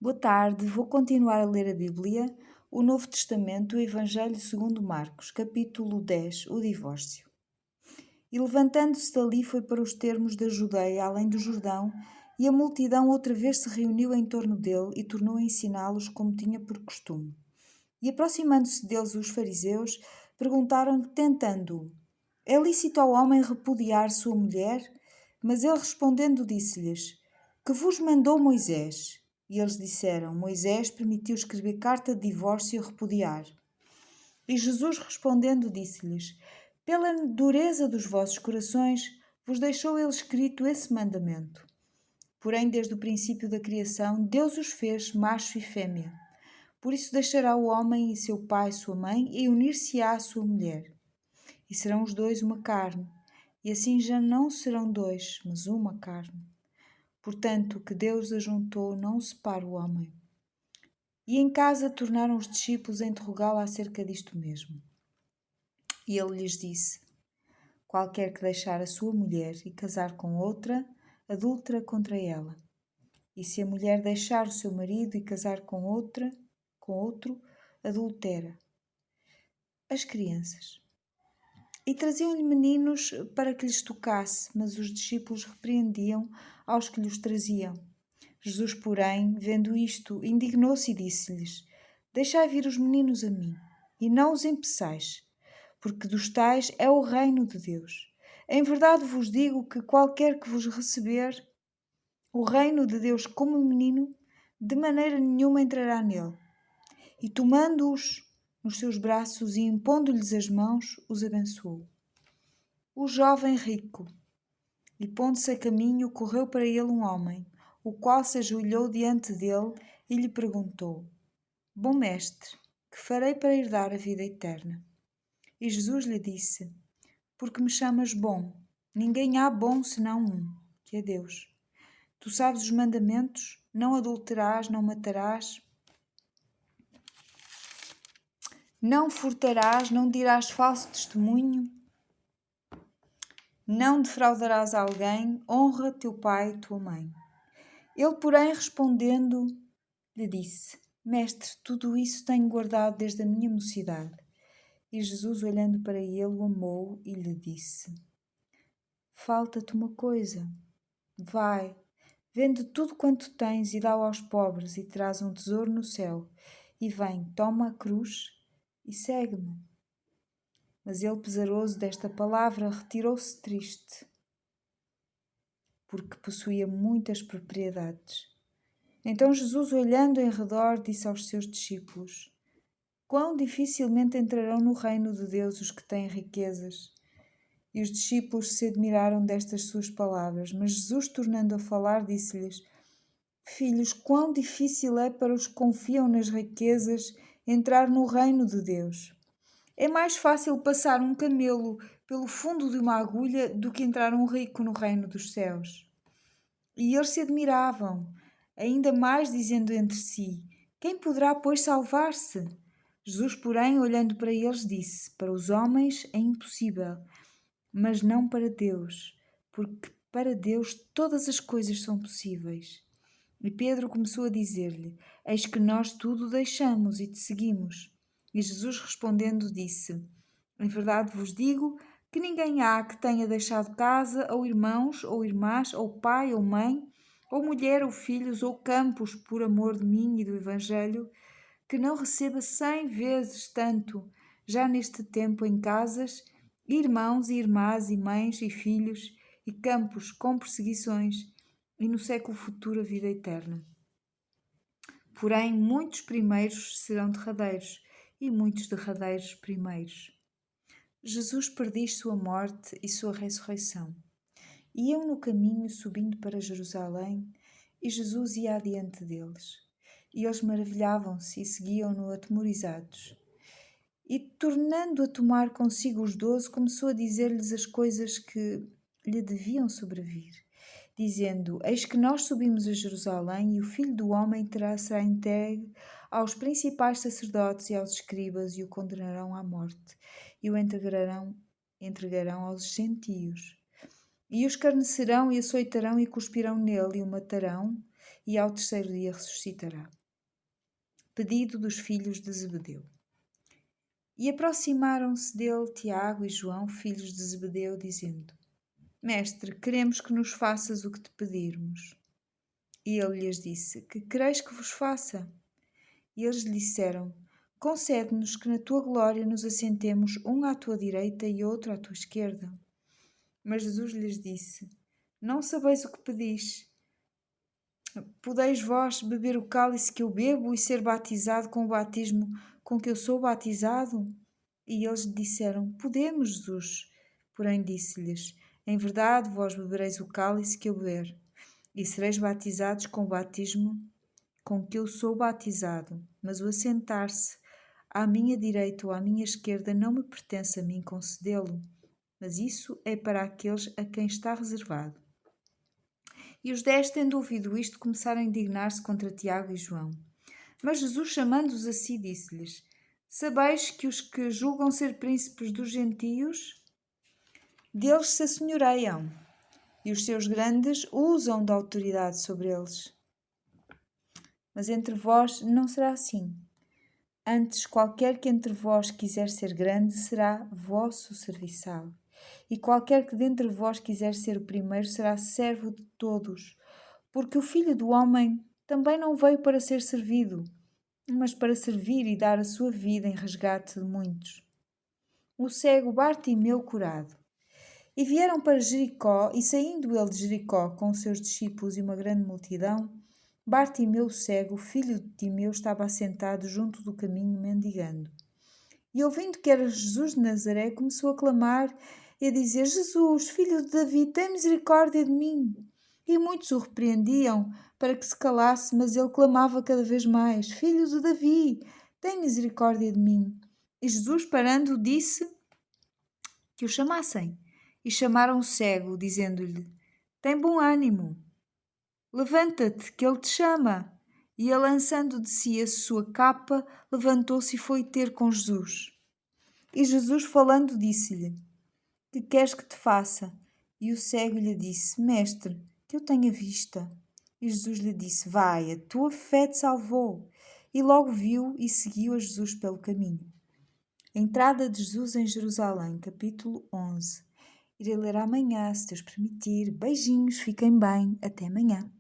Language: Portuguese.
Boa tarde, vou continuar a ler a Bíblia, o Novo Testamento, o Evangelho segundo Marcos, capítulo 10, o divórcio. E levantando-se dali foi para os termos da Judeia, além do Jordão, e a multidão outra vez se reuniu em torno dele e tornou a ensiná-los como tinha por costume. E aproximando-se deles os fariseus, perguntaram-lhe, tentando-o: É lícito ao homem repudiar sua mulher? Mas ele respondendo disse-lhes: Que vos mandou Moisés? E eles disseram: Moisés permitiu escrever carta de divórcio e repudiar. E Jesus respondendo disse-lhes: Pela dureza dos vossos corações vos deixou ele escrito esse mandamento. Porém, desde o princípio da criação, Deus os fez macho e fêmea. Por isso deixará o homem e seu pai e sua mãe e unir-se-á à sua mulher. E serão os dois uma carne. E assim já não serão dois, mas uma carne. Portanto, o que Deus ajuntou não o separa o homem. E em casa tornaram os discípulos a interrogá-lo acerca disto mesmo. E ele lhes disse: Qualquer que deixar a sua mulher e casar com outra, adultera contra ela. E se a mulher deixar o seu marido e casar com outro, adultera. As crianças. E traziam-lhe meninos para que lhes tocasse, mas os discípulos repreendiam aos que lhes traziam. Jesus, porém, vendo isto, indignou-se e disse-lhes: Deixai vir os meninos a mim, e não os impeçais, porque dos tais é o reino de Deus. Em verdade vos digo que qualquer que vos receber o reino de Deus como menino, de maneira nenhuma entrará nele. E tomando-os nos seus braços e impondo-lhes as mãos, os abençoou. O jovem rico. E pondo-se a caminho, correu para ele um homem, o qual se ajoelhou diante dele e lhe perguntou: Bom mestre, que farei para herdar a vida eterna? E Jesus lhe disse: Porque me chamas bom? Ninguém há bom senão um, que é Deus. Tu sabes os mandamentos: não adulterarás, não matarás, não furtarás, não dirás falso testemunho, não defraudarás alguém, honra teu pai e tua mãe. Ele, porém, respondendo, lhe disse: Mestre, tudo isso tenho guardado desde a minha mocidade. E Jesus, olhando para ele, o amou e lhe disse: Falta-te uma coisa. Vai, vende tudo quanto tens e dá-o aos pobres, e terás um tesouro no céu. E vem, toma a cruz e segue-me. Mas ele, pesaroso desta palavra, retirou-se triste, porque possuía muitas propriedades. Então Jesus, olhando em redor, disse aos seus discípulos: Quão dificilmente entrarão no reino de Deus os que têm riquezas. E os discípulos se admiraram destas suas palavras, mas Jesus, tornando a falar, disse-lhes: Filhos, quão difícil é para os que confiam nas riquezas entrar no reino de Deus. É mais fácil passar um camelo pelo fundo de uma agulha do que entrar um rico no reino dos céus. E eles se admiravam, ainda mais dizendo entre si: Quem poderá, pois, salvar-se? Jesus, porém, olhando para eles, disse: Para os homens é impossível, mas não para Deus, porque para Deus todas as coisas são possíveis. E Pedro começou a dizer-lhe: Eis que nós tudo deixamos e te seguimos. E Jesus respondendo disse: Em verdade vos digo que ninguém há que tenha deixado casa, ou irmãos, ou irmãs, ou pai, ou mãe, ou mulher, ou filhos, ou campos, por amor de mim e do Evangelho, que não receba 100 vezes tanto, já neste tempo em casas, irmãos e irmãs, e mães e filhos, e campos com perseguições, e no século futuro a vida eterna. Porém, muitos primeiros serão derradeiros, e muitos derradeiros primeiros. Jesus prediz sua morte e sua ressurreição. Iam no caminho subindo para Jerusalém, e Jesus ia adiante deles. E eles maravilhavam-se e seguiam-no atemorizados. E, tornando a tomar consigo os 12, começou a dizer-lhes as coisas que lhe deviam sobrevir, dizendo: Eis que nós subimos a Jerusalém, e o Filho do Homem será entregue aos principais sacerdotes e aos escribas, e o condenarão à morte, e o entregarão aos gentios. E o escarnecerão, e açoitarão, e cuspirão nele, e o matarão, e ao terceiro dia ressuscitará. Pedido dos filhos de Zebedeu. E aproximaram-se dele Tiago e João, filhos de Zebedeu, dizendo: Mestre, queremos que nos faças o que te pedirmos. E ele lhes disse: Que quereis que vos faça? E eles lhe disseram: Concede-nos que na tua glória nos assentemos, um à tua direita e outro à tua esquerda. Mas Jesus lhes disse: Não sabeis o que pedis. Podeis vós beber o cálice que eu bebo e ser batizado com o batismo com que eu sou batizado? E eles lhe disseram: Podemos, Jesus. Porém disse-lhes: Em verdade vós bebereis o cálice que eu beber, e sereis batizados com o batismo com que eu sou batizado. Mas o assentar-se à minha direita ou à minha esquerda não me pertence a mim concedê-lo, mas isso é para aqueles a quem está reservado. E os 10, tendo ouvido isto, começaram a indignar-se contra Tiago e João. Mas Jesus, chamando-os a si, disse-lhes: Sabeis que os que julgam ser príncipes dos gentios, deles se assenhoreiam, e os seus grandes usam da autoridade sobre eles. Mas entre vós não será assim. Antes, qualquer que entre vós quiser ser grande, será vosso serviçal. E qualquer que dentre vós quiser ser o primeiro, será servo de todos. Porque o Filho do Homem também não veio para ser servido, mas para servir e dar a sua vida em resgate de muitos. O cego Bartimeu curado. E vieram para Jericó, e saindo ele de Jericó com os seus discípulos e uma grande multidão, Bartimeu cego, filho de Timeu, estava assentado junto do caminho, mendigando. E ouvindo que era Jesus de Nazaré, começou a clamar e a dizer: Jesus, filho de Davi, tem misericórdia de mim. E muitos o repreendiam para que se calasse, mas ele clamava cada vez mais: Filho de Davi, tem misericórdia de mim. E Jesus, parando, disse que o chamassem. E chamaram o cego, dizendo-lhe: Tem bom ânimo, levanta-te, que ele te chama. E ele, lançando de si a sua capa, levantou-se e foi ter com Jesus. E Jesus, falando, disse-lhe: Que queres que te faça? E o cego lhe disse: Mestre, que eu tenha vista. E Jesus lhe disse: Vai, a tua fé te salvou. E logo viu e seguiu a Jesus pelo caminho. A entrada de Jesus em Jerusalém, capítulo 11. Irei ler amanhã, se Deus permitir. Beijinhos, fiquem bem. Até amanhã.